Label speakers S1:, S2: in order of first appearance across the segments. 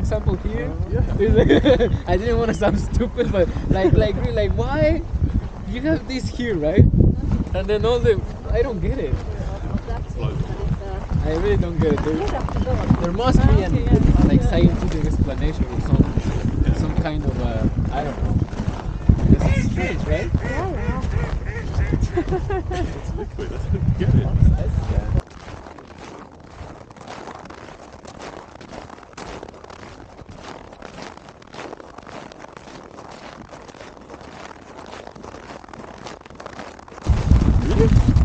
S1: example here. I didn't want to sound stupid, but like why you have this here, right? And then all the I don't get it. I really don't get it. There must be an like scientific explanation or some kind of I don't know. This is strange, right?
S2: Yeah.
S3: It's liquid. I don't get it.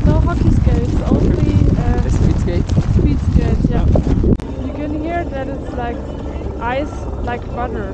S2: No hockey skates, only
S1: Speed skate.
S2: speed skates, yeah. You can hear that it's like ice, like butter.